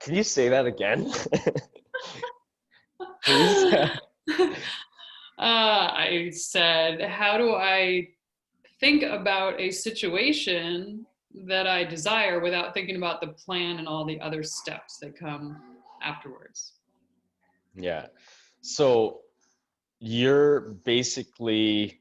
Can you say that again? Please? I said, how do I think about a situation that I desire without thinking about the plan and all the other steps that come afterwards? Yeah. So you're basically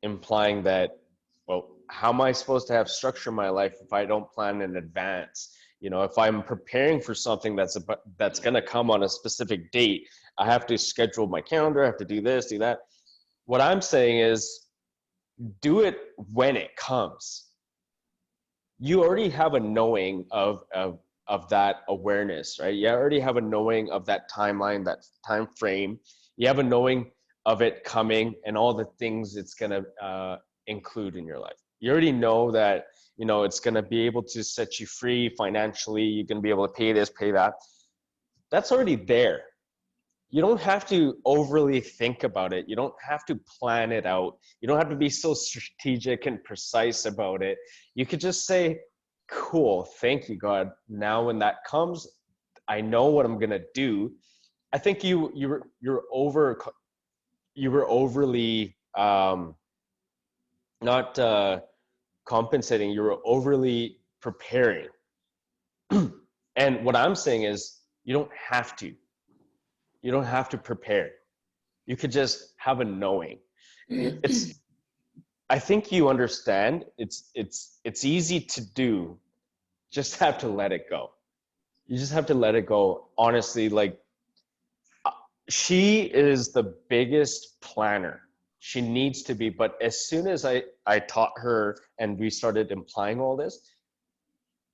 implying that, well, how am I supposed to have structure in my life if I don't plan in advance? If I'm preparing for something that's going to come on a specific date, I have to schedule my calendar, I have to do this, do that. What I'm saying is do it when it comes. You already have a knowing of that awareness, right? You already have a knowing of that timeline, that time frame. You have a knowing of it coming and all the things it's going to include in your life. You already know that, it's going to be able to set you free financially. You're going to be able to pay this, pay that. That's already there. You don't have to overly think about it. You don't have to plan it out. You don't have to be so strategic and precise about it. You could just say, cool, thank you, God. Now when that comes, I know what I'm gonna do. I think you were overly not compensating. You were overly preparing. And what I'm saying is, you don't have to. You don't have to prepare. You could just have a knowing. It's I think you understand. It's easy to do. Just have to let it go. You just have to let it go. Honestly, like she is the biggest planner. She needs to be, but as soon as I taught her and we started implying all this,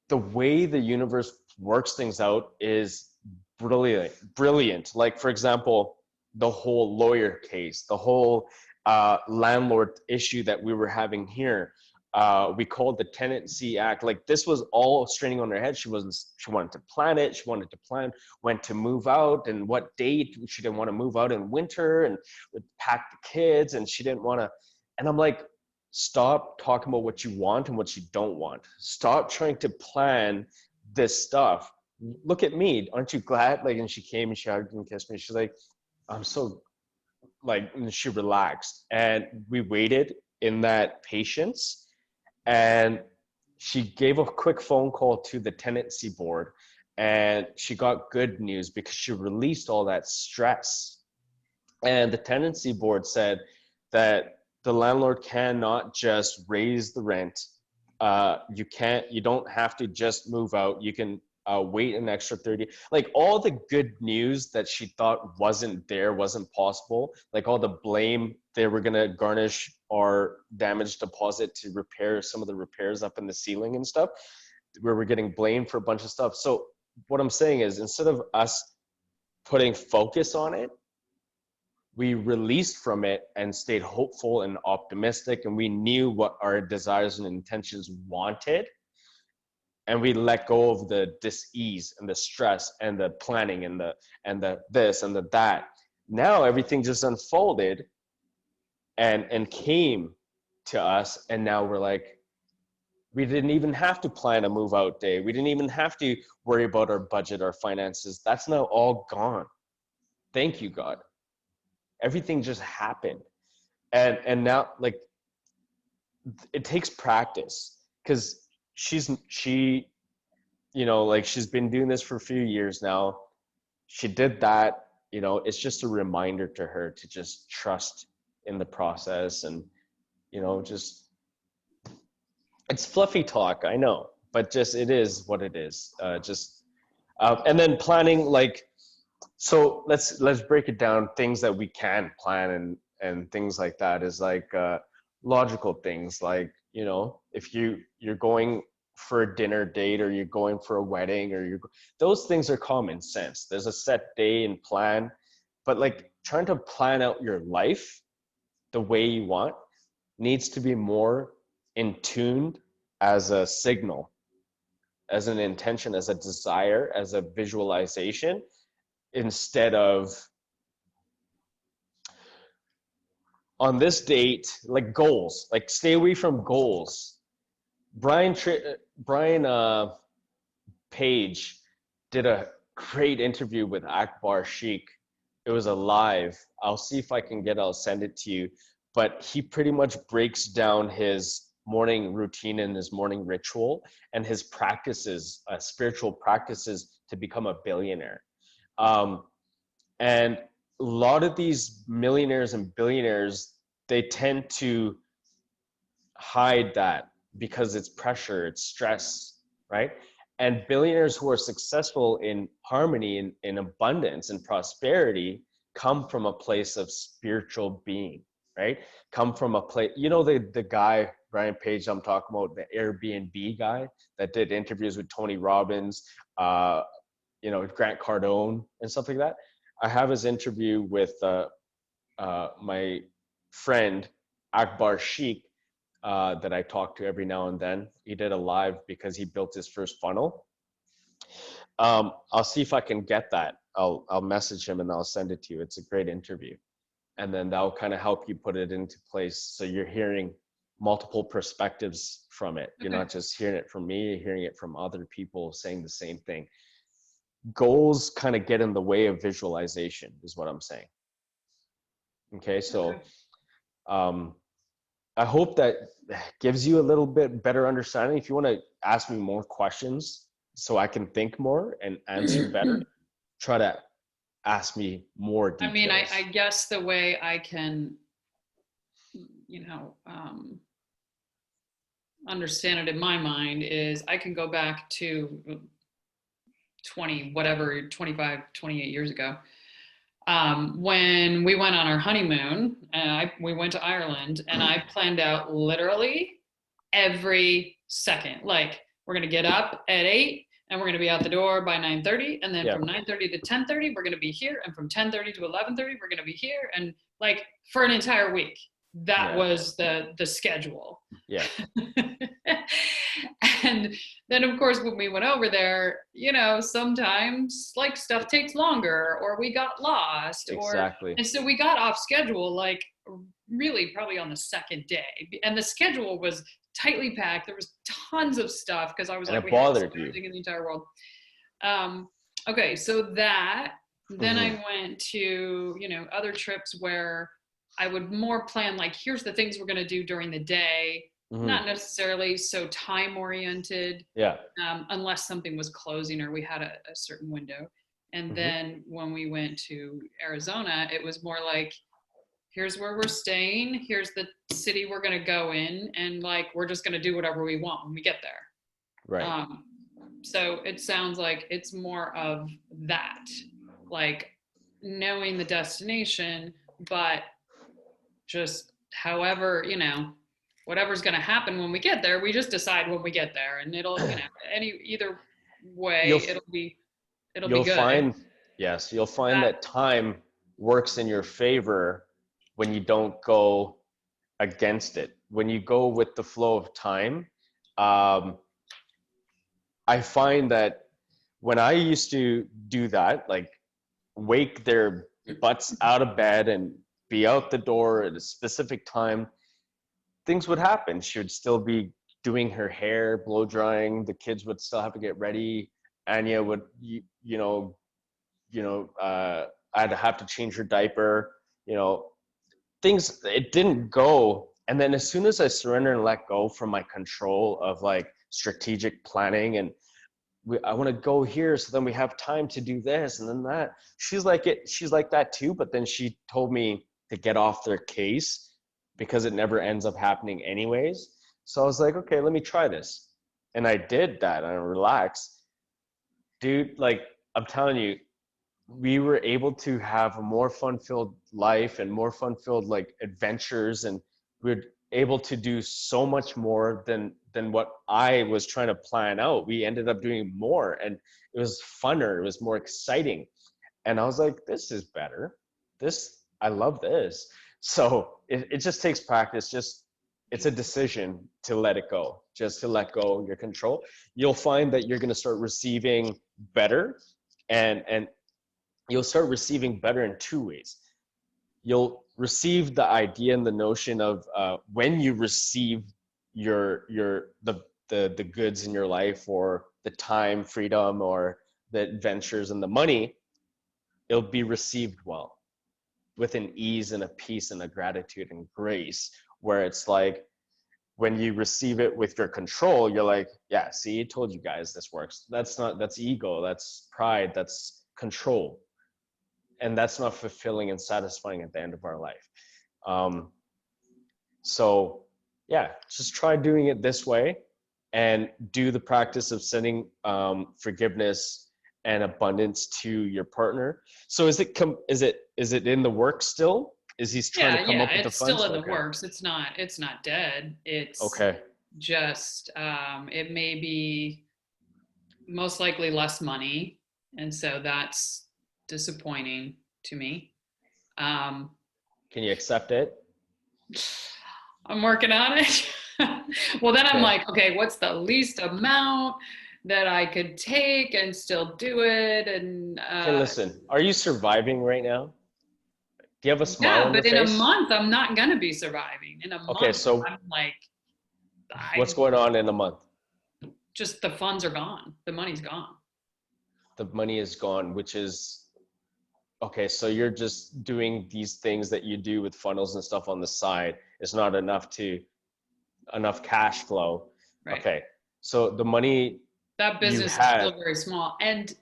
the way the universe works things out is brilliant. Like, for example, the whole lawyer case, the whole landlord issue that we were having here. We called the Tenancy Act. Like, this was all straining on her head. She wanted to plan it. She wanted to plan when to move out and what date. She didn't want to move out in winter and pack the kids, and she didn't want to. And I'm like, stop talking about what you want and what you don't want. Stop trying to plan this stuff. Look at me. Aren't you glad? Like, and she came and she hugged and kissed me. She's like, I'm so, like, and she relaxed. And we waited in that patience. And she gave a quick phone call to the tenancy board. And she got good news because she released all that stress. And the tenancy board said that the landlord cannot just raise the rent. You don't have to just move out. You can wait an extra 30. Like, all the good news that she thought wasn't there, wasn't possible. Like, all the blame, they were going to garnish our damage deposit to repair some of the repairs up in the ceiling and stuff, where we're getting blamed for a bunch of stuff. So what I'm saying is, instead of us putting focus on it, we released from it and stayed hopeful and optimistic, and we knew what our desires and intentions wanted, and we let go of the dis-ease and the stress and the planning and the this and the that. Now everything just unfolded and came to us, and now we're like, we didn't even have to plan a move out day. We didn't even have to worry about our budget, our finances. That's now all gone. Thank you, God. Everything just happened. And now, like, it takes practice, because she like, she's been doing this for a few years now. She did that. It's just a reminder to her to just trust in the process, and just, it's fluffy talk, I know, but just, it is what it is. Just and then planning, like, so let's break it down. Things that we can plan and things like that is like logical things, like, if you're going for a dinner date, or you're going for a wedding, or those things are common sense. There's a set day and plan. But, like, trying to plan out your life the way you want needs to be more in tuned as a signal, as an intention, as a desire, as a visualization, instead of on this date, like goals. Like, stay away from goals. Brian Page did a great interview with Akbar Sheikh. It was a live. I'll see if I can get, I'll send it to you. But he pretty much breaks down his morning routine and his morning ritual and his practices, spiritual practices to become a billionaire. Um, and a lot of these millionaires and billionaires, they tend to hide that because it's pressure, it's stress, right? And billionaires who are successful in harmony, in abundance and prosperity come from a place of spiritual being, right? Come from a place, you know, the guy, Brian Page, I'm talking about, the Airbnb guy that did interviews with Tony Robbins, you know, Grant Cardone and stuff like that. I have his interview with my friend Akbar Sheikh, that I talk to every now and then. He did a live because he built his first funnel. I'll see if I can get that. I'll message him and I'll send it to you. It's a great interview. And then that'll kind of help you put it into place. So you're hearing multiple perspectives from it. You're not just hearing it from me, you're hearing it from other people saying the same thing. Goals kind of get in the way of visualization is what I'm saying. Okay, so I hope that gives you a little bit better understanding. If you want to ask me more questions so I can think more and answer better, try to ask me more details. I mean, I guess the way I can, understand it in my mind is I can go back to 25, 28 years ago. When we went on our honeymoon, we went to Ireland, and I planned out literally every second. Like, we're going to get up at 8 and we're going to be out the door by 9:30. And then from 9:30 to 10:30, we're going to be here. And from 10:30 to 11:30, we're going to be here. And like for an entire week, that was the schedule. Yeah. And then of course, when we went over there, sometimes like stuff takes longer, or we got lost, and so we got off schedule, like really probably on the second day. And the schedule was tightly packed. There was tons of stuff because I was like, we had everything in the entire world. Okay, so that, then I went to, other trips where I would more plan, like, here's the things we're going to do during the day, not necessarily so time oriented, unless something was closing or we had a certain window. And then when we went to Arizona, it was more like, here's where we're staying, here's the city we're going to go in, and like we're just going to do whatever we want when we get there. Right. So it sounds like it's more of that, like knowing the destination, but just however, whatever's going to happen when we get there, we just decide when we get there, and it'll, either way, it'll be good. You'll find that time works in your favor when you don't go against it. When you go with the flow of time, I find that when I used to do that, like wake their butts out of bed and be out the door at a specific time, things would happen. She would still be doing her hair, blow drying. The kids would still have to get ready. Anya would, I'd have to change her diaper, things, it didn't go. And then as soon as I surrender and let go from my control of like strategic planning, and I want to go here, so then we have time to do this and then that. She's like that too, but then she told me to get off their case because it never ends up happening anyways. So I was like, okay, let me try this. And I did that and I relaxed. Dude, like I'm telling you, we were able to have a more fun-filled life and more fun-filled like adventures, and we were able to do so much more than what I was trying to plan out. We ended up doing more, and it was funner, it was more exciting. And I was like, this is better. I love this. So it just takes practice. It's a decision to let it go, just to let go of your control. You'll find that you're going to start receiving better, and you'll start receiving better in two ways. You'll receive the idea and the notion of when you receive the goods in your life, or the time, freedom, or the adventures and the money, it'll be received well, with an ease and a peace and a gratitude and grace, where it's like, when you receive it with your control, you're like, yeah, see, I told you guys this works. That's ego, that's pride, that's control. And that's not fulfilling and satisfying at the end of our life. So yeah, just try doing it this way, and do the practice of sending forgiveness and abundance to your partner. So is it in the works still? Is he trying to Yeah, come yeah, up with the it's still funds? in the Okay. works. It's not dead. It's Okay. just it may be most likely less money, and so that's disappointing to me. Um, Can you accept it? I'm working on it. Well, then I'm Okay. like, okay, what's the least amount that I could take and still do it? And Okay, listen. Are you surviving right now? Do you have a smile yeah, on your but in a face? month, I'm not gonna be surviving. In a Okay, month, so I'm like, what's I going on in a month? just the funds are gone. The money's gone. The money is gone, which is okay. So you're just doing these things that you do with funnels and stuff on the side. It's not enough cash flow. Right. Okay. So the money That you business is had, still very small. And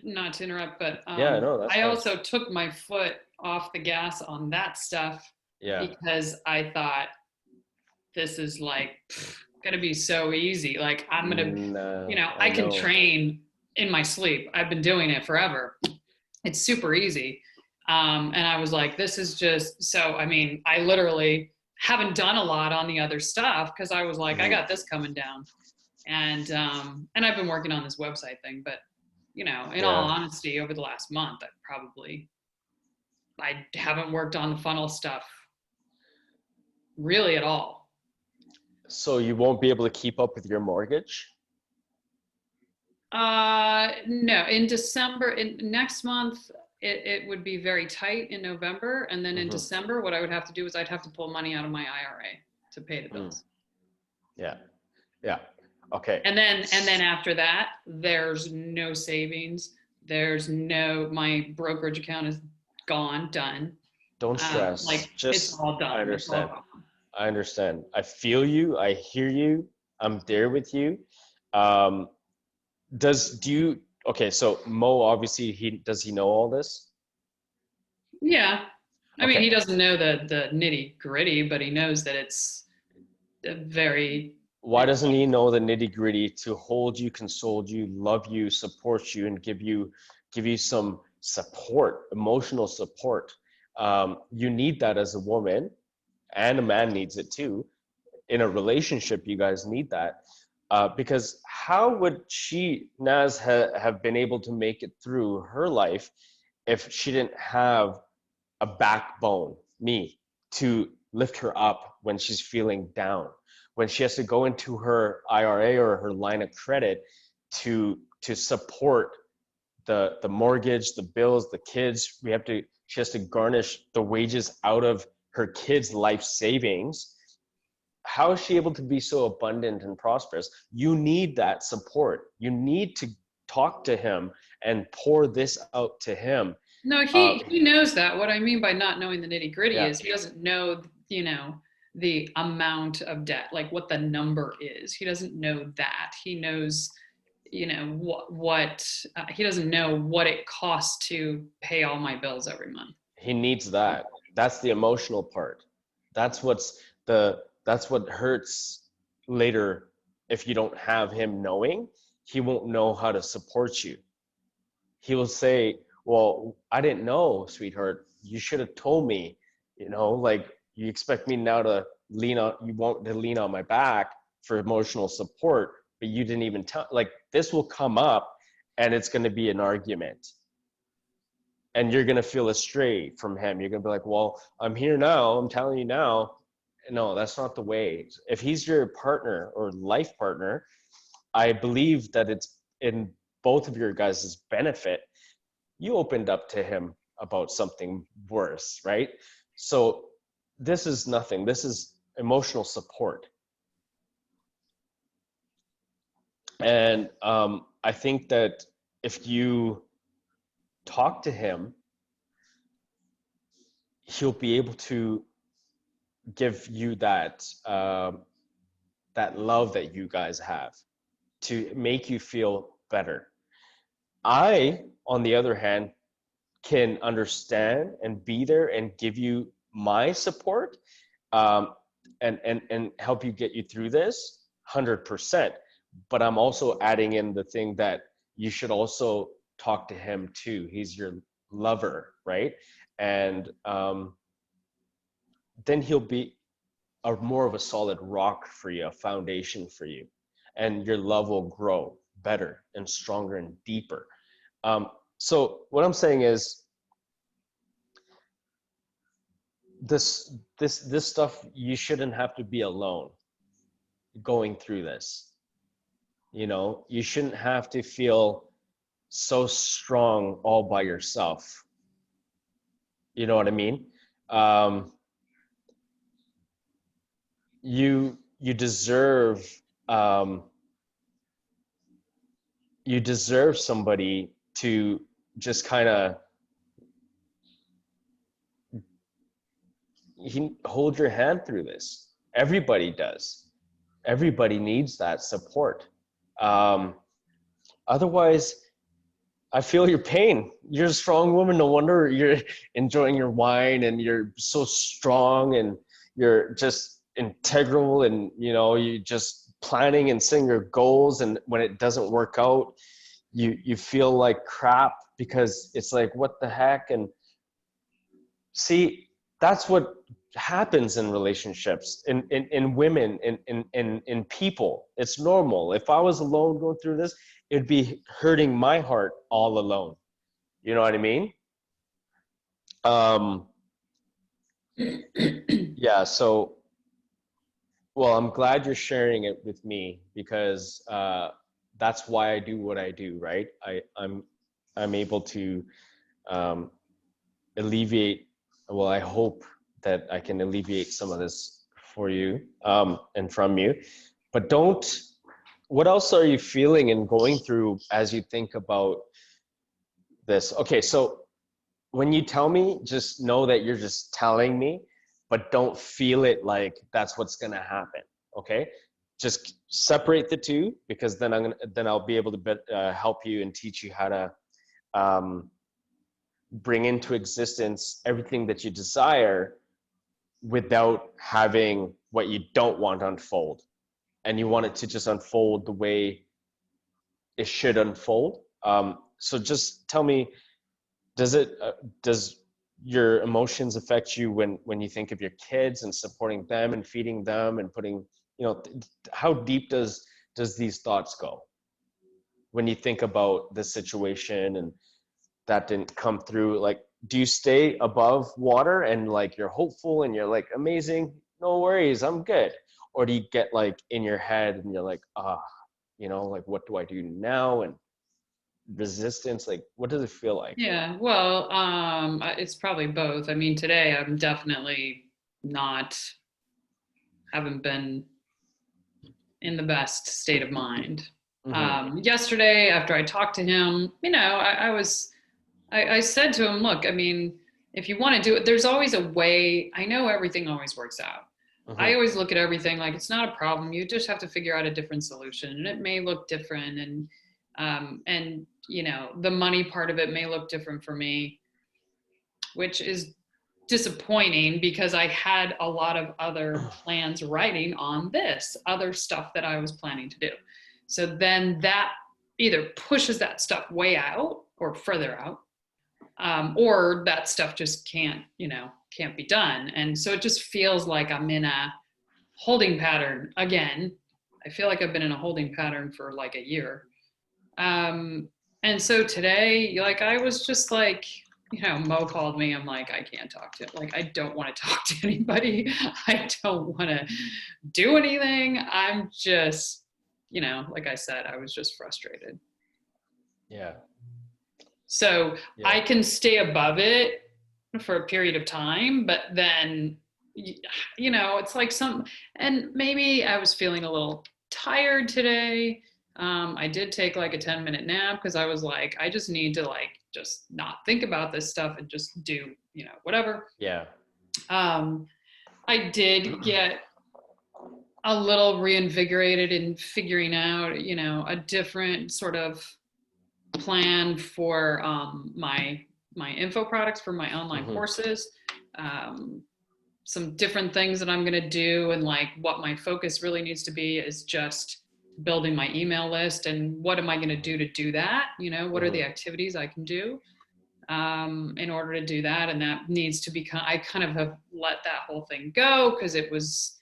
not to interrupt, but yeah, no, that's I fine. also took my foot off the gas on that stuff Yeah. because I thought this is like gonna be so easy. Like I'm gonna, Nah, I I can know. train in my sleep. I've been doing it forever. It's super easy. And I was like, this is just so. I mean, I literally haven't done a lot on the other stuff because I was like, I Mhm. got this coming down, and I've been working on this website thing. But in all Yeah. honesty, over the last month, I haven't worked on the funnel stuff really at all. So you won't be able to keep up with your mortgage? No, in December, in next month, it would be very tight in November. And then in Hmm. December, what I would have to do is I'd have to pull money out of my IRA to pay the Mm. bills. Yeah. Yeah. Okay. And then after that, there's no savings. My brokerage account is gone, done. Don't stress. Like it's Just, all I done. It's all understand. gone. I understand. I feel you. I hear you. I'm there with you. Um, okay, so Mo, obviously, does he know all this? Yeah. I mean, Okay. he doesn't know the nitty gritty, but he knows that it's a very, Why doesn't he know the nitty gritty to hold you, console you, love you, support you, and give you some support, emotional support? You need that as a woman, and a man needs it too. In a relationship, you guys need that. Because how would Naz, have been able to make it through her life if she didn't have a backbone, me, to lift her up when she's feeling down, when she has to go into her IRA or her line of credit to support the mortgage, the bills, the kids. She has to garnish the wages out of her kids' life savings. How is she able to be so abundant and prosperous? You need that support. You need to talk to him and pour this out to him. no, Uh, he knows that. What I mean by not knowing the nitty gritty yeah, is he doesn't know, the amount of debt, like what the number is. He doesn't know that. He knows, he doesn't know what it costs to pay all my bills every month. he needs that. That's the emotional part. That's that's what hurts later. If you don't have him knowing, he won't know how to support you. He will say, well, I didn't know, sweetheart, you should have told me. Like, you expect me now to lean on my back for emotional support, but you didn't even tell. Like, this will come up, and it's going to be an argument, and you're going to feel astray from him. You're going to be like, well, I'm here now, I'm telling you now. No, that's not the way. If he's your partner or life partner, I believe that it's in both of your guys' benefit. You opened up to him about something worse, right? So this is nothing. This is emotional support. And I think that if you talk to him, he'll be able to give you that that love that you guys have to make you feel better. I, on the other hand, can understand and be there and give you my support, um, and help you get you through this 100%. But I'm also adding in the thing that you should also talk to him too. He's your lover, right? And then he'll be a more of a solid rock for you, a foundation for you, and your love will grow better and stronger and deeper. So what I'm saying is this stuff, you shouldn't have to be alone going through this. You know, you shouldn't have to feel so strong all by yourself. You know what I mean? Um, you deserve, um, you deserve somebody to just kind of hold your hand through this. Everybody does. Everybody needs that support. Um, Otherwise, I feel your pain. You're a strong woman. No wonder you're enjoying your wine and you're so strong and you're just integral, and you know, you just planning and setting your goals, and when it doesn't work out, you feel like crap because it's like, what the heck? And see, that's what happens in relationships, in women, in people. It's normal. If I was alone going through this, it'd be hurting my heart all alone. You know what I mean? Um, yeah, so, well, I'm glad you're sharing it with me because that's why I do what I do, right? I'm able to um, alleviate, well, I hope that I can alleviate some of this for you, and from you. But don't, what else are you feeling and going through as you think about this? Okay, so when you tell me, just know that you're just telling me, but don't feel it like that's what's gonna happen. Okay, just separate the two, because then I'll be able to help you and teach you how to um, bring into existence everything that you desire without having what you don't want to unfold, and you want it to just unfold the way it should unfold. So just tell me, does it does your emotions affect you when you think of your kids and supporting them and feeding them and putting, you know, how deep does these thoughts go when you think about the situation and that didn't come through? Like, do you stay above water and like you're hopeful and you're like, amazing, no worries, I'm good? Or do you get like in your head and you're like, you know, like, what do I do now? And resistance, like, what does it feel like? Yeah, well, it's probably both. I mean, today I'm definitely not, haven't been in the best state of mind. Mm-hmm. Yesterday, after I talked to him, you know, I said to him, look, I mean, if you want to do it, there's always a way. I know everything always works out. I Mm-hmm. always look at everything like it's not a problem. You just have to figure out a different solution, and it may look different. And you know, the money part of it may look different for me, which is disappointing because I had a lot of other plans writing on this other stuff that I was planning to do. So then that either pushes that stuff way out or further out, or that stuff just can't, you know, can't be done. And so it just feels like I'm in a holding pattern again. I feel like I've been in a holding pattern for like a year. Um, and so today, like, I was just like, you know, Mo called me. I'm like, I can't talk to, like, I don't want to talk to anybody. I don't want to do anything. I'm just, you know, like I said, I was just frustrated. Yeah. So Yeah. I can stay above it for a period of time, but then, you know, it's like and maybe I was feeling a little tired today. I did take like a 10-minute nap because I was like, I just need to like just not think about this stuff and just do, whatever. Yeah. I did get a little reinvigorated in figuring out, a different sort of plan for my info products for my online courses. Some different things that I'm going to do, and like what my focus really needs to be is just building my email list, and what am I going to do that? What are the activities I can do in order to do that? And that needs to become, I kind of have let that whole thing go because it was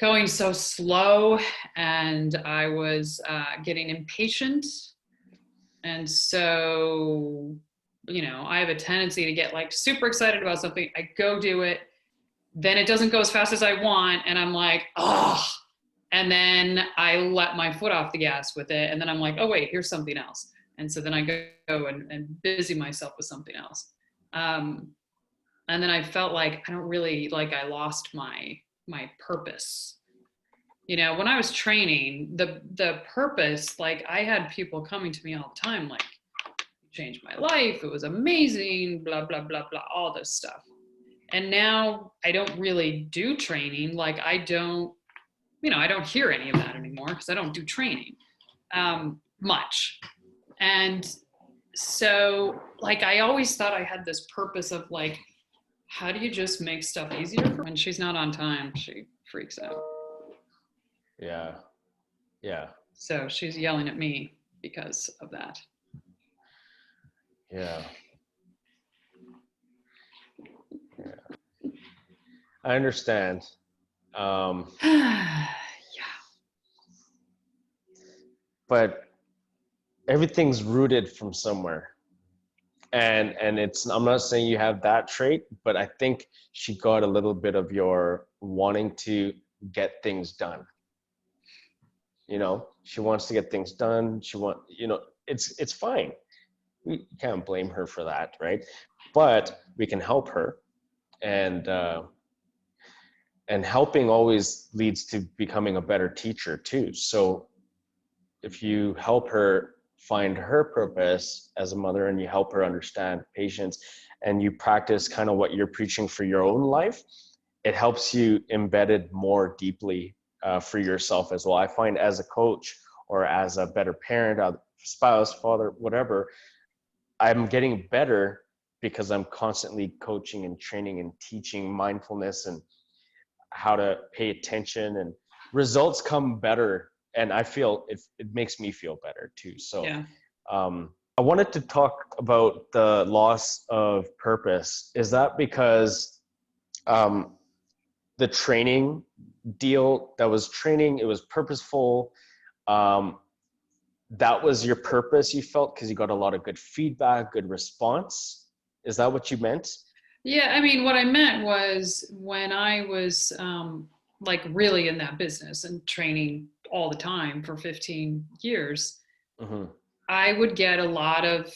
going so slow and I was getting impatient. And so, I have a tendency to get like super excited about something. I go do it. Then it doesn't go as fast as I want. And I'm like, oh, and then I let my foot off the gas with it. And then I'm like, oh, wait, here's something else. And so then I go and busy myself with something else. And then I felt like I don't really, like I lost my purpose. When I was training, the purpose, like I had people coming to me all the time, like, changed my life. It was amazing, blah, blah, blah, blah, all this stuff. And now I don't really do training. Like I don't hear any of that anymore because I don't do training much. And so like, I always thought I had this purpose of like, how do you just make stuff easier? When she's not on time, she freaks out. Yeah. Yeah. So she's yelling at me because of that. Yeah. Yeah. I understand. Yeah. But everything's rooted from somewhere. And I'm not saying you have that trait, but I think she got a little bit of your wanting to get things done. She wants to get things done. It's fine. We can't blame her for that, right? But we can help her, and helping always leads to becoming a better teacher too. So if you help her find her purpose as a mother, and you help her understand patience, and you practice kind of what you're preaching for your own life, it helps you embed it more deeply for yourself as well. I find as a coach or as a better parent, a spouse, father, whatever, I'm getting better because I'm constantly coaching and training and teaching mindfulness and how to pay attention, and results come better. And I feel it makes me feel better too. So Yeah. I wanted to talk about the loss of purpose. Is that because the training deal that was training, it was purposeful? That was your purpose, you felt, because you got a lot of good feedback, good response? Is that what you meant? Yeah, I mean, what I meant was when I was like really in that business and training all the time for 15 years, I would get a lot of,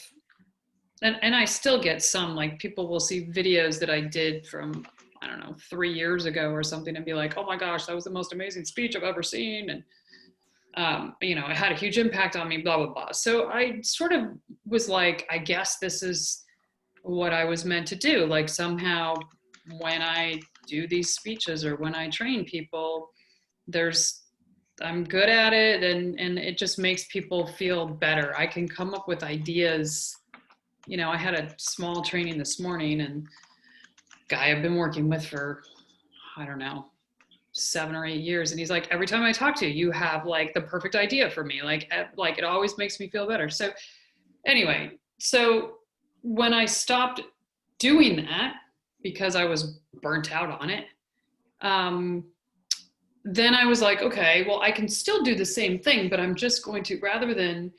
and I still get some, like people will see videos that I did from, I don't know, 3 years ago or something and be like, oh my gosh, that was the most amazing speech I've ever seen. And, it had a huge impact on me, blah, blah, blah. So I sort of was like, I guess this is what I was meant to do. Like somehow when I do these speeches or when I train people, I'm good at it, and it just makes people feel better. I can come up with ideas. I had a small training this morning, and guy I've been working with for, I don't know, 7 or 8 years. And he's like, every time I talk to you, you have like the perfect idea for me. Like it always makes me feel better. So anyway, so when I stopped doing that because I was burnt out on it, then I was like, okay, well, I can still do the same thing, but I'm just going to, rather than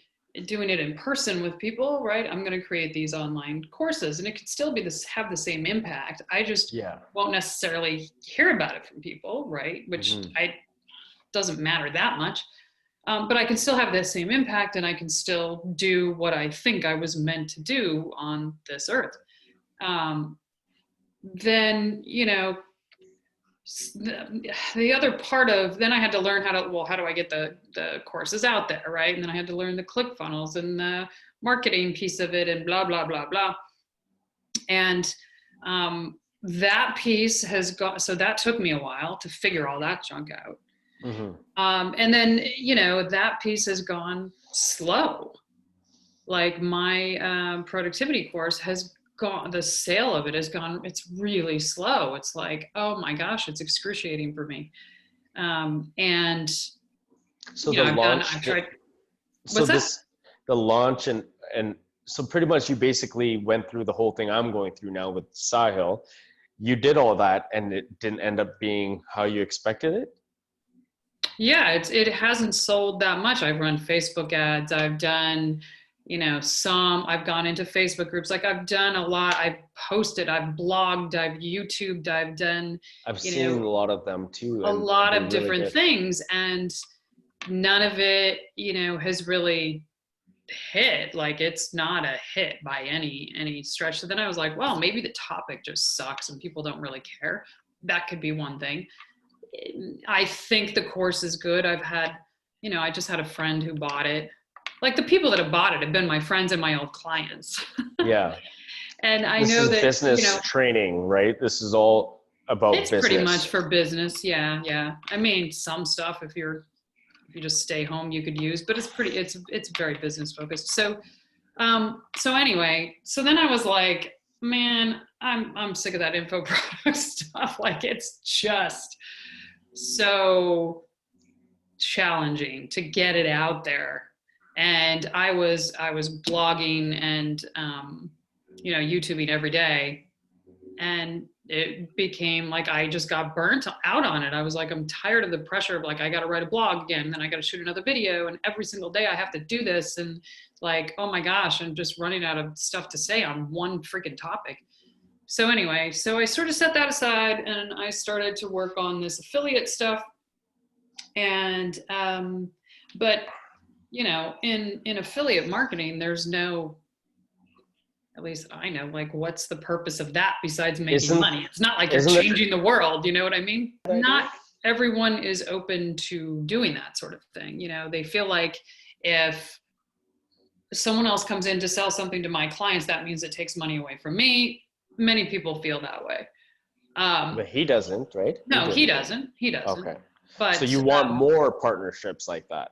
doing it in person with people, right, I'm going to create these online courses, and it could still be have the same impact. I just won't necessarily hear about it from people, right, which doesn't matter that much. But I can still have the same impact, and I can still do what I think I was meant to do on this earth. Then, the other part of, then I had to learn how to, well, how do I get the courses out there, right? And then I had to learn the ClickFunnels and the marketing piece of it and blah, blah, blah, blah. And that piece has got, so that took me a while to figure all that junk out. And then, you know, that piece has gone slow. Like my productivity course has gone, the sale of it has gone, it's really slow. It's like, oh my gosh, it's excruciating for me. And So you the know, launch, I've tried, so what's that? this, the launch and so pretty much you basically went through the whole thing I'm going through now with Sahil. You did all that and it didn't end up being how you expected it? Yeah, it hasn't sold that much. I've run Facebook ads. I've done, you know, I've gone into Facebook groups. Like I've done a lot. I've posted, I've blogged, I've YouTubed, I've done, I've you seen know, a lot of them too, a and lot they're of really different good. things. And none of it, you know, has really hit. Like it's not a hit by any stretch. So then I was like, well, maybe the topic just sucks and people don't really care. That could be one thing. I think the course is good. I've had, you know, I just had a friend who bought it. Like the people that have bought it have been my friends and my old clients. Yeah. And I This know is that, you business know, training, right? This is all about it's pretty much business. for business. Yeah, yeah. I mean, some stuff if you just stay home you could use, but it's very business focused. So anyway, so then I was like, man, I'm sick of that info product stuff. Like it's just so challenging to get it out there. And I was blogging and you know, YouTubing every day, and it became like I just got burnt out on it. I was like, I'm tired of the pressure of like I got to write a blog again, and then I got to shoot another video, and every single day I have to do this, and like, oh my gosh, I'm just running out of stuff to say on one freaking topic. So anyway, so I sort of set that aside, and I started to work on this affiliate stuff. And but you know, in affiliate marketing, there's no, at least I know, like what's the purpose of that besides making Isn't money? It's not like you're isn't it changing the world, you know what I mean? an idea? Not everyone is open to doing that sort of thing. You know, they feel like if someone else comes in to sell something to my clients, that means it takes money away from me. Many people feel that way. But um he doesn't, right? He no, he didn't. doesn't, he doesn't. Okay. So But you want more partnerships like that?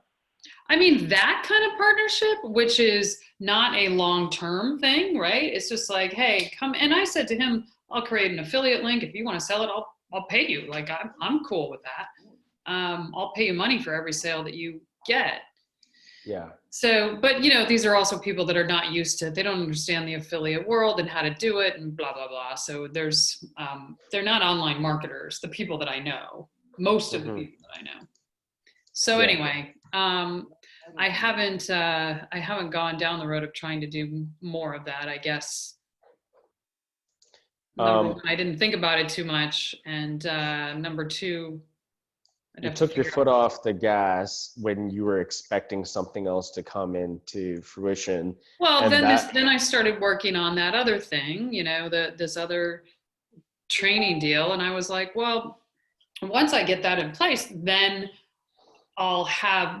I mean, that kind of partnership, which is not a long-term thing, right? It's just like, hey, come. And I said to him, I'll create an affiliate link. If you want to sell it, I'll pay you. Like I'm cool with that. I'll pay you money for every sale that you get. Yeah. So, but you know, these are also people that are not used to, they don't understand the affiliate world and how to do it and blah, blah, blah. So they're not online marketers, the people that I know, most of the Hmm. people that I know. So Yeah. anyway, I haven't gone down the road of trying to do more of that. I guess number Um, one, I didn't think about it too much, and number two, I'd you have to took your figure out. foot off the gas when you were expecting something else to come into fruition, Well, and that. then I started working on that other thing, you know, this other training deal, and I was like, well, once I get that in place, then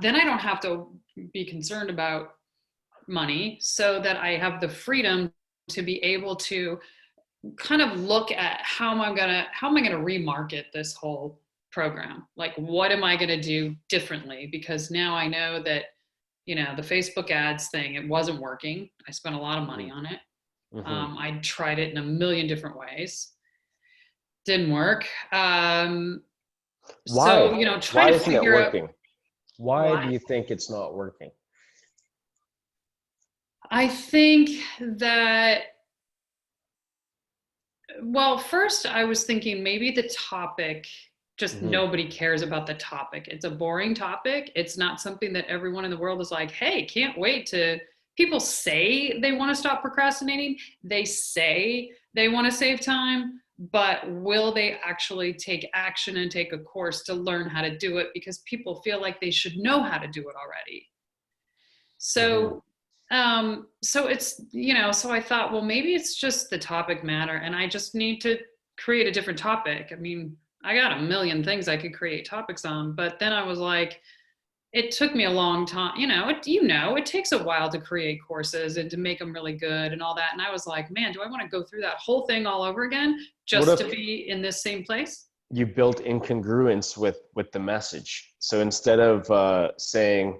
then I don't have to be concerned about money, so that I have the freedom to be able to kind of look at how am I gonna remarket this whole program? Like, what am I gonna do differently? Because now I know that, you know, the Facebook ads thing, it wasn't working. I spent a lot of money on it. Hmm. I tried it in a million different ways. Didn't work. So, Why? you know, trying Why to isn't it figure out working? Why do why. you think it's not working? I think that, well, first I was thinking maybe the topic, just Hmm. nobody cares about the topic. It's a boring topic. It's not something that everyone in the world is like, hey, can't wait to. People say they want to stop procrastinating. They say they want to save time, but will they actually take action and take a course to learn how to do it? Because people feel like they should know how to do it already. Hmm. So so it's, you know, so I thought, well, maybe it's just the topic matter and I just need to create a different topic. I mean, I got a million things I could create topics on, but then I was like, it took me a long time. It takes a while to create courses and to make them really good and all that. And I was like, man, do I want to go through that whole thing all over again What just to if be in this same place? you built incongruence with the message? So instead of saying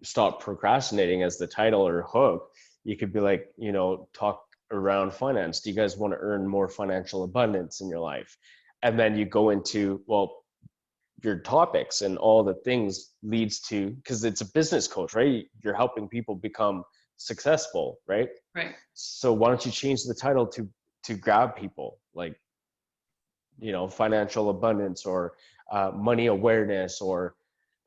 stop procrastinating as the title or hook, you could be like, talk around finance. Do you guys want to earn more financial abundance in your life? And then you go into, well, your topics and all the things leads to, because it's a business coach, right? You're helping people become successful, right? Right. So why don't you change the title to grab people, like, financial abundance, or money awareness, or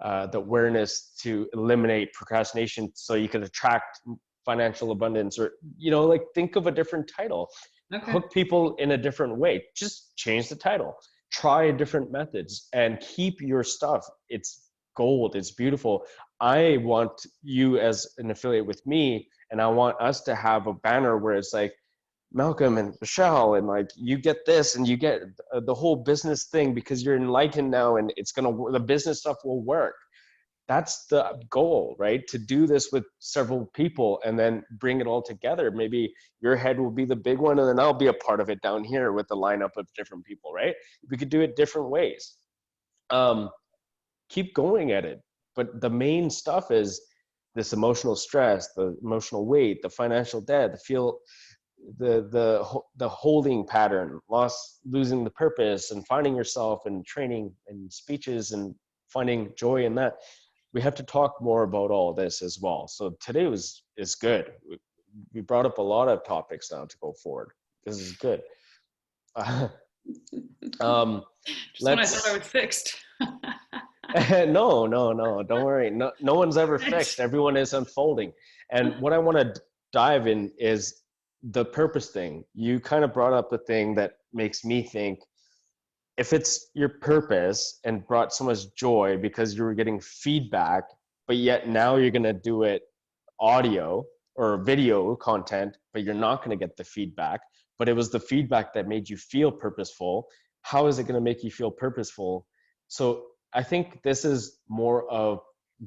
the awareness to eliminate procrastination so you can attract financial abundance, or like, think of a different title. Okay. Hook people in a different way. Just change the title, try different methods, and keep your stuff. It's gold, it's beautiful. I want you as an affiliate with me, and I want us to have a banner where it's like, Malcolm and Michelle, and like, you get this and you get the whole business thing because you're enlightened now, and the business stuff will work. That's the goal, right? To do this with several people and then bring it all together. Maybe your head will be the big one, and then I'll be a part of it down here with the lineup of different people, right? We could do it different ways. Keep going at it. But the main stuff is this emotional stress, the emotional weight, the financial debt, the holding pattern, losing the purpose, and finding yourself, and training and speeches, and finding joy in that. We have to talk more about all this as well. So today is good. We brought up a lot of topics now to go forward. This is good. Just when I thought I Let's was fixed. no, don't worry. No one's ever Thanks. fixed. Everyone is unfolding. And what I want to dive in is the purpose thing. You kind of brought up the thing that makes me think, if it's your purpose and brought so much joy because you were getting feedback, but yet now you're going to do it audio or video content, but you're not going to get the feedback, but it was the feedback that made you feel purposeful. How is it going to make you feel purposeful? So I think this is more of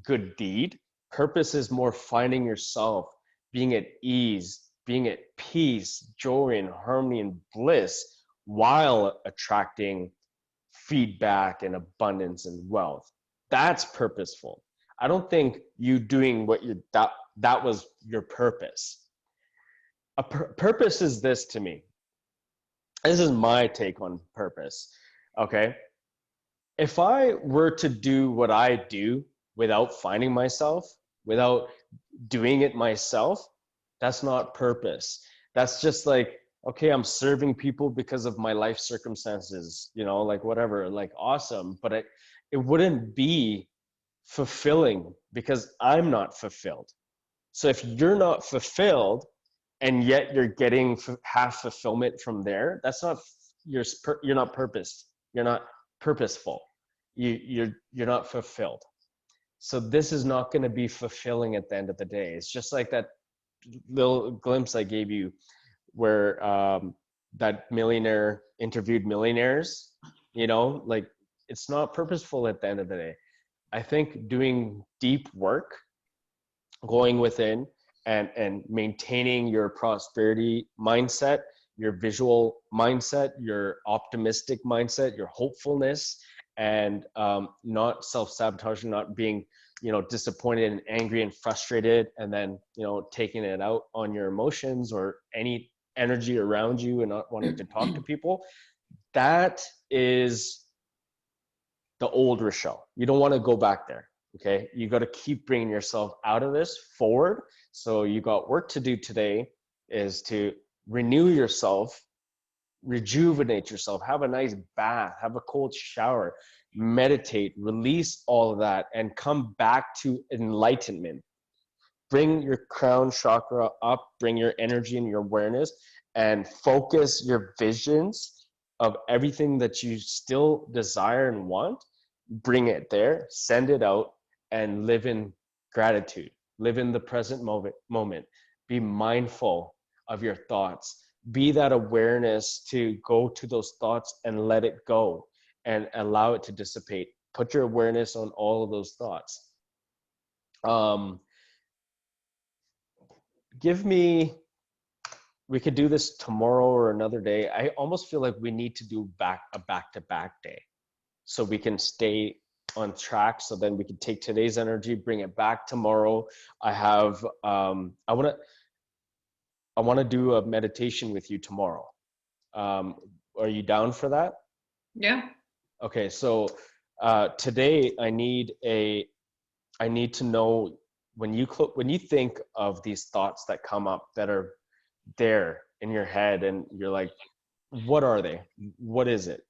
good deed. Purpose is more finding yourself, being at ease, being at peace, joy and harmony and bliss, while attracting feedback and abundance and wealth. That's purposeful. I don't think you doing what you that was your purpose. Purpose is this to me. This is my take on purpose. Okay. If I were to do what I do without finding myself, without doing it myself, that's not purpose. That's just like, okay, I'm serving people because of my life circumstances, like whatever, like awesome, but it wouldn't be fulfilling because I'm not fulfilled. So if you're not fulfilled and yet you're getting half fulfillment from there, that's not, you're not purposed. You're not purposeful. You're not fulfilled. So this is not going to be fulfilling at the end of the day. It's just like that little glimpse I gave you where that millionaire interviewed millionaires, like, it's not purposeful at the end of the day. I think doing deep work, going within, and maintaining your prosperity mindset, your visual mindset, your optimistic mindset, your hopefulness, and not self-sabotaging, not being disappointed and angry and frustrated, and then taking it out on your emotions or any energy around you and not wanting to talk to people. That is the old Rochelle. You don't want to go back there. Okay, you got to keep bringing yourself out of this forward. So you got work to do today, is to renew yourself, rejuvenate yourself, have a nice bath, have a cold shower, meditate, release all of that, and come back to enlightenment. Bring your crown chakra up, bring your energy and your awareness, and focus your visions of everything that you still desire and want. Bring it there, send it out, and live in gratitude. Live in the present moment. Be mindful of your thoughts. Be that awareness to go to those thoughts and let it go. and allow it to dissipate. Put your awareness on all of those thoughts. We could do this tomorrow or another day. I almost feel like we need to do a back-to-back day so we can stay on track. So then we can take today's energy, bring it back tomorrow. I want to do a meditation with you tomorrow. Are you down for that? Yeah. Okay. So today I need to know when you think of these thoughts that come up that are there in your head and you're like, what are they? What is it?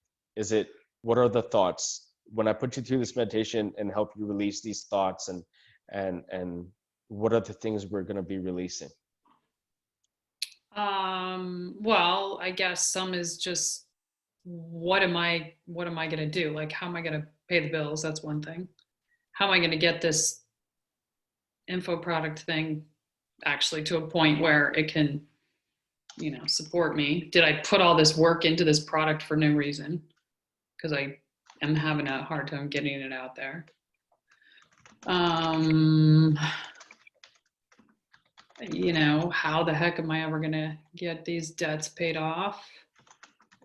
What are the thoughts? When I put you through this meditation and help you release these thoughts, and what are the things we're going to be releasing? Well, I guess some is just, what am I going to do? Like, how am I going to pay the bills? That's one thing. How am I going to get this info product thing actually to a point where it can, support me? Did I put all this work into this product for no reason? Because I am having a hard time getting it out there. How the heck am I ever gonna get these debts paid off?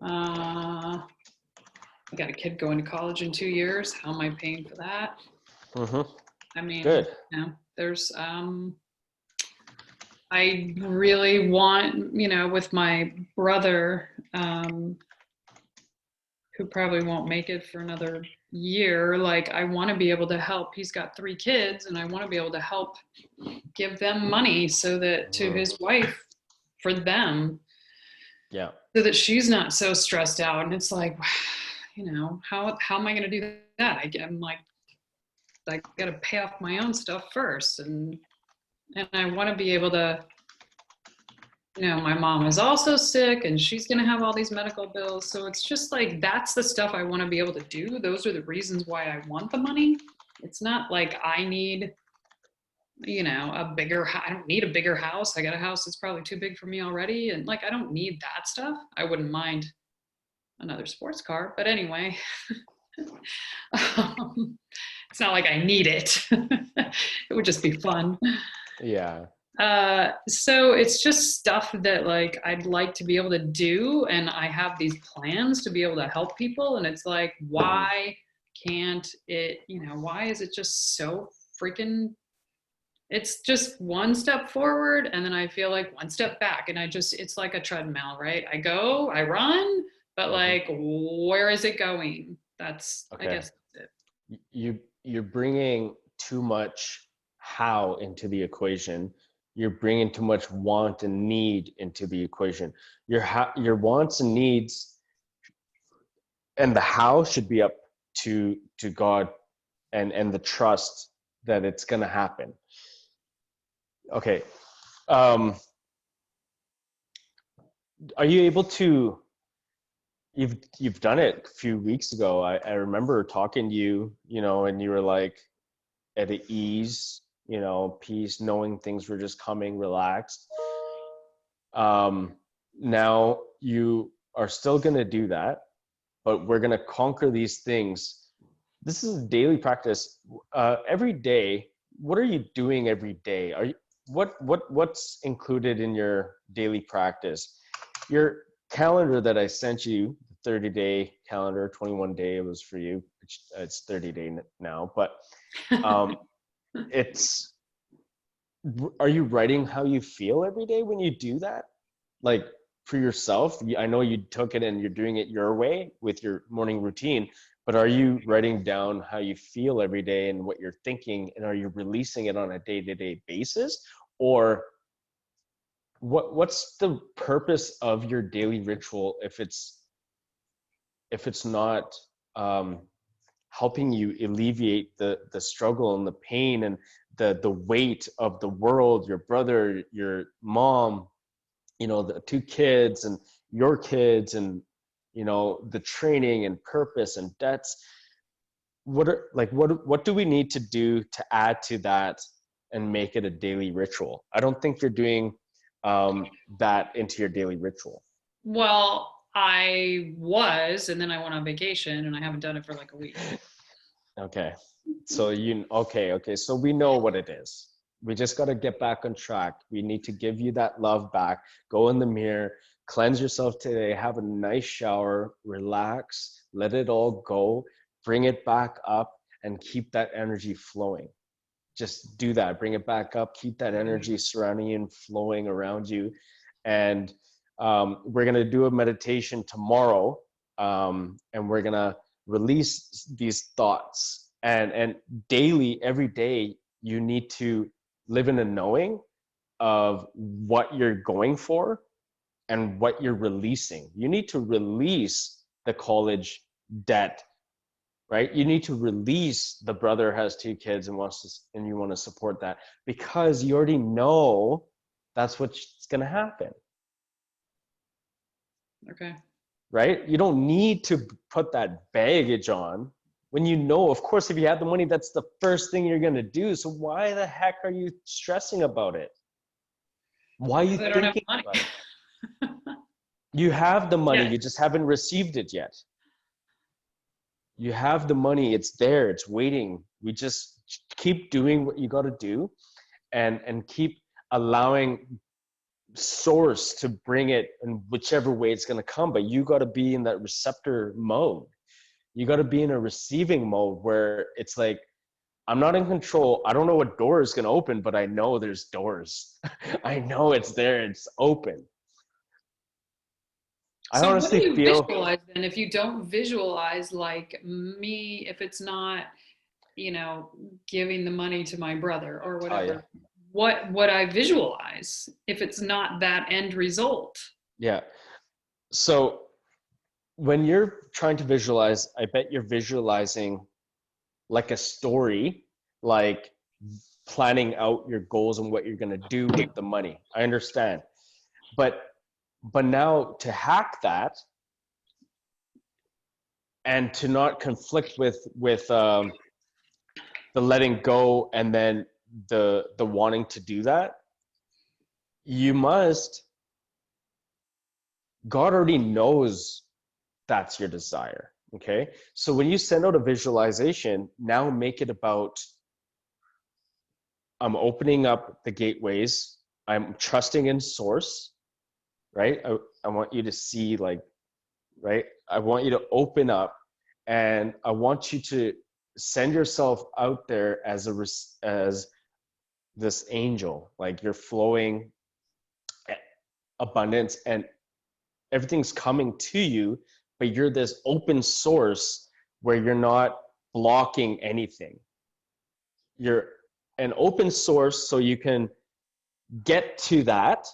I got a kid going to college in 2 years. How am I paying for that? Mm-hmm. I mean, Good. There's I really want, with my brother, who probably won't make it for another year, like, I want to be able to help. He's got 3 kids, and I want to be able to help give them money so that to his wife, for them, Yeah. so that she's not so stressed out. And it's like, how am I going to do that? I'm like, I got to pay off my own stuff first, and I want to be able to. My mom is also sick and she's going to have all these medical bills. So it's just like, that's the stuff I want to be able to do. Those are the reasons why I want the money. It's not like I need, I don't need a bigger house. I got a house that's probably too big for me already. And like, I don't need that stuff. I wouldn't mind another sports car, but anyway, it's not like I need it. It would just be fun. Yeah. So it's just stuff that, like, I'd like to be able to do, and I have these plans to be able to help people, and it's like, why can't it, why is it just so freaking, it's just one step forward and then I feel like one step back, and it's like a treadmill, right? I run, but like, where is it going? That's, Okay. I guess that's it. You're bringing too much how into the equation. You're bringing too much want and need into the equation. Your wants and needs and the how should be up to God and the trust that it's going to happen. Okay. Are you able to, you've done it a few weeks ago. I remember talking to you, and you were like at ease, peace, knowing things were just coming, relaxed. Now you are still going to do that, but we're going to conquer these things. This is a daily practice. Every day, what are you doing every day? What's included in your daily practice? Your calendar that I sent you, the 30-day calendar, 21-day, it was for you. It's 30-day now, but are you writing how you feel every day when you do that? Like, for yourself, I know you took it and you're doing it your way with your morning routine, but are you writing down how you feel every day and what you're thinking, and are you releasing it on a day-to-day basis? Or what's the purpose of your daily ritual if it's not helping you alleviate the struggle and the pain and the weight of the world, your brother, your mom, the 2 kids and your kids, and the training and purpose and debts? What do we need to do to add to that and make it a daily ritual? I don't think you're doing that into your daily ritual. Well, I was, and then I went on vacation and I haven't done it for like a week. Okay. So okay. So we know what it is. We just got to get back on track. We need to give you that love back. Go in the mirror, cleanse yourself today, have a nice shower, relax, let it all go, bring it back up, and keep that energy flowing. Just do that. Bring it back up, keep that energy surrounding you and flowing around you. And we're going to do a meditation tomorrow, and we're going to release these thoughts. And daily, every day, you need to live in a knowing of what you're going for and what you're releasing. You need to release the college debt, right? You need to release the brother has 2 kids and wants to, and you want to support that because you already know that's what's going to happen. Okay. Right? You don't need to put that baggage on when you know, of course, if you have the money, that's the first thing you're going to do. So why the heck are you stressing about it? Why are you I don't have thinking money. about it? You have the money, Yeah. you just haven't received it yet. You have the money, it's there, it's waiting. We just keep doing what you got to do, and keep allowing source to bring it in whichever way it's going to come. But you got to be in that receptor mode. You got to be in a receiving mode where it's like, I'm not in control. I don't know what door is going to open, but I know there's doors. I know it's there, it's open. I So what do honestly you feel, visualize then if you don't visualize like me, if it's not, you know, giving the money to my brother or oh yeah, whatever, what would I visualize if it's not that end result? yeah. So when you're trying to visualize, I bet you're visualizing like a story, like planning out your goals and what you're going to do with the money. I understand. But now to hack that and to not conflict with the letting go and then the wanting to do that, you must, God already knows that's your desire. Okay. So when you send out a visualization, now make it about, I'm opening up the gateways. I'm trusting in source, right? I want you to see, like, right? I want you to open up, and I want you to send yourself out there as as this angel, like you're flowing abundance and everything's coming to you, but you're this open source where you're not blocking anything. You're an open source so you can get to that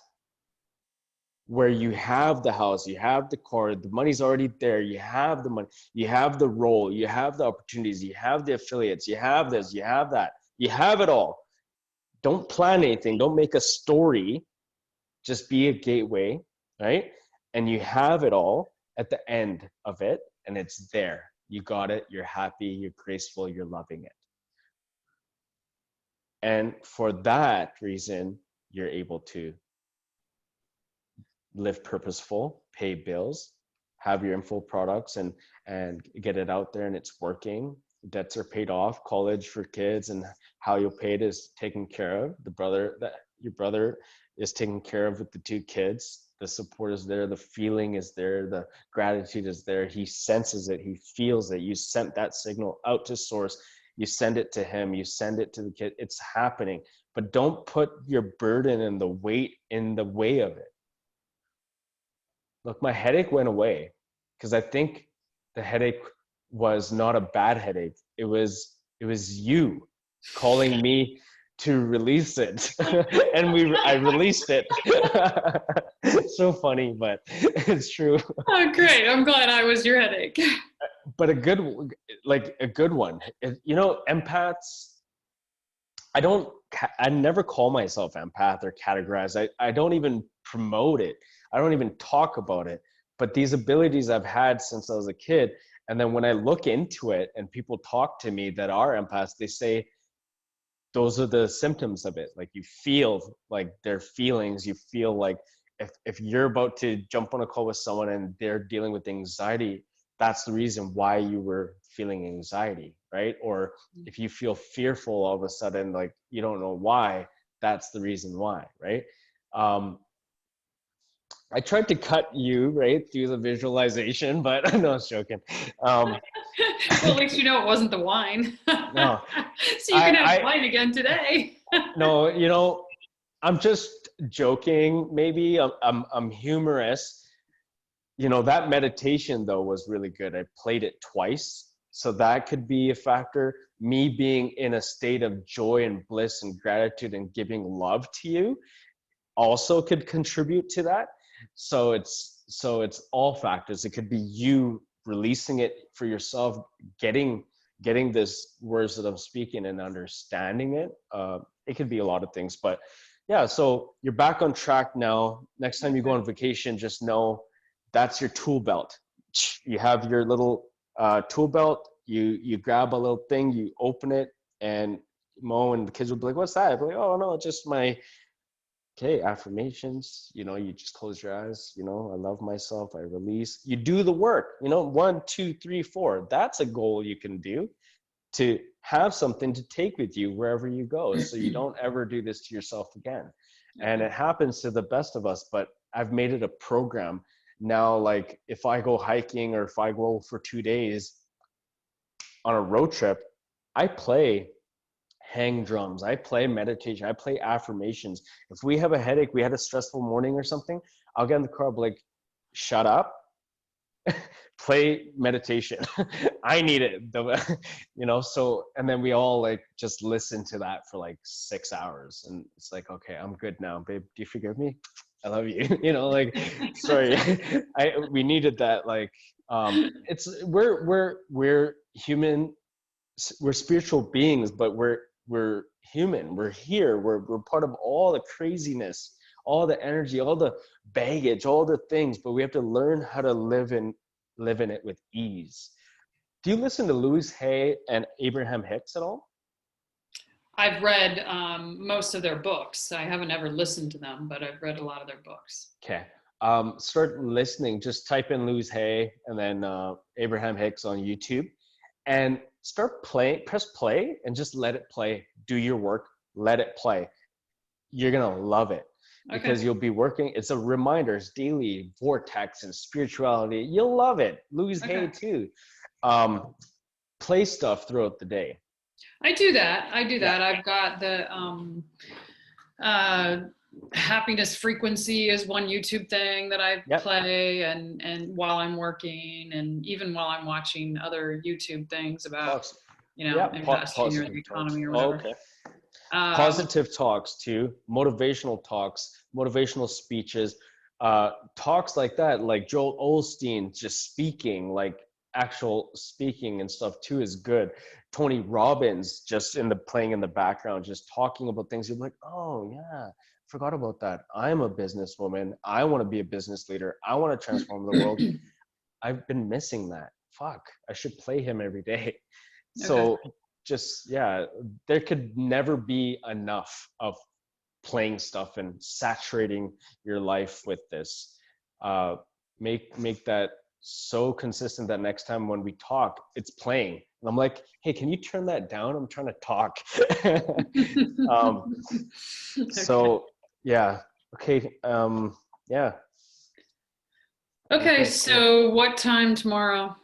where you have the house, you have the car, the money's already there, you have the money, you have the role, you have the opportunities, you have the affiliates, you have this, you have that, you have it all. Don't plan anything, don't make a story, just be a gateway, right? And you have it all at the end of it, and it's there. You got it, you're happy, you're graceful, you're loving it. And for that reason, you're able to live purposeful, pay bills, have your info products, and get it out there, and it's working. Debts are paid off, college for kids, and how you'll pay it is taken care of. The brother that your brother is taken care of with the 2 kids. The support is there, the feeling is there, the gratitude is there. He senses it, he feels it. You sent that signal out to source. You send it to him, you send it to the kid. It's happening. But don't put your burden and the weight in the way of it. Look, my headache went away because I think the headache was not a bad headache. It was you calling me to release it, and I released it. It's so funny, but it's true. Oh, great. I'm glad I was your headache. But a good one. You know, empaths. I never call myself empath or categorize. I don't even promote it. I don't even talk about it. But these abilities I've had since I was a kid. And then when I look into it and people talk to me that are empaths, they say those are the symptoms of it. Like you feel like their feelings, you feel like if you're about to jump on a call with someone and they're dealing with anxiety, that's the reason why you were feeling anxiety, right? Or if you feel fearful all of a sudden, like you don't know why, that's the reason why, right? I tried to cut you right through the visualization, but no, I was joking. Well, at least you know it wasn't the wine. No, So you can have I wine again today. no, I'm just joking. Maybe I'm humorous. That meditation though was really good. I played it twice, so that could be a factor. Me being in a state of joy and bliss and gratitude and giving love to you also could contribute to that. So it's all factors. It could be you releasing it for yourself, getting this words that I'm speaking and understanding it. It could be a lot of things, but yeah. So you're back on track now. Next time you go on vacation, just know that's your tool belt. You have your little tool belt. You grab a little thing, you open it, and Mo and the kids will be like, "What's that?" I'll be like, "Oh no, it's just my." Okay, affirmations, you just close your eyes, I love myself, I release. You do the work, 1, 2, 3, 4. That's a goal you can do, to have something to take with you wherever you go, so you don't ever do this to yourself again. And it happens to the best of us, but I've made it a program now. Like if I go hiking or if I go for 2 days on a road trip, I play hang drums, I play meditation, I play affirmations. If we have a headache, we had a stressful morning or something, I'll get in the car, I'll be like, shut up, play meditation. I need it. So, and then we all like just listen to that for like 6 hours, and it's like, okay, I'm good now, babe, do you forgive me? I love you. Like, sorry. We needed that. Like, we're human, we're spiritual beings, but we're human. We're here. We're part of all the craziness, all the energy, all the baggage, all the things, but we have to learn how to live in it with ease. Do you listen to Louise Hay and Abraham Hicks at all? I've read most of their books. I haven't ever listened to them, but I've read a lot of their books. Okay. Start listening. Just type in Louise Hay and then Abraham Hicks on YouTube, and start playing. Press play and just let it play. Do your work. Let it play. You're gonna love it, because you'll be working. It's a reminder. It's daily vortex and spirituality. You'll love it. Louise Hay too. Play stuff throughout the day. I do that. I've got the happiness frequency is one YouTube thing that I play, and while I'm working, and even while I'm watching other YouTube things about investing or the economy or whatever. Okay. Positive talks too, motivational talks, motivational speeches, talks like that, like Joel Osteen just speaking, like actual speaking and stuff too is good. Tony Robbins just playing in the background, just talking about things. You're like, oh yeah, forgot about that. I'm a businesswoman. I want to be a business leader. I want to transform the world. I've been missing that. Fuck, I should play him every day. So just, there could never be enough of playing stuff and saturating your life with this. Make that so consistent that next time when we talk, it's playing. And I'm like, hey, can you turn that down? I'm trying to talk. So yeah. Okay. Yeah. Okay. So what time tomorrow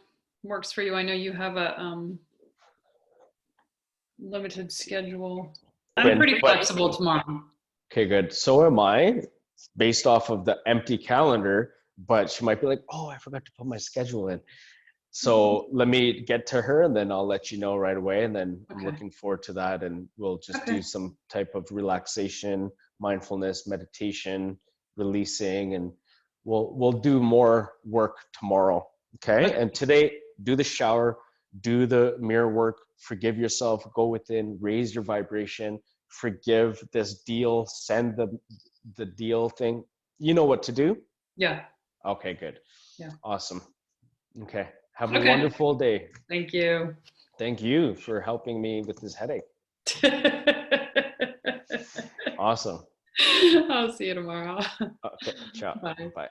works for you? I know you have a limited schedule. I'm pretty flexible tomorrow. Okay, good. So am I, based off of the empty calendar, but she might be like, oh, I forgot to put my schedule in. So let me get to her, and then I'll let you know right away. And then I'm looking forward to that. And we'll just do some type of relaxation, mindfulness, meditation, releasing, and we'll do more work tomorrow. Okay. And today, do the shower, do the mirror work, forgive yourself, go within, raise your vibration, forgive this deal, send the deal thing. You know what to do? Yeah. Okay, good. Yeah. Awesome. Okay. Have a wonderful day. Thank you. Thank you for helping me with this headache. Awesome. I'll see you tomorrow. Okay, ciao. Bye. Bye.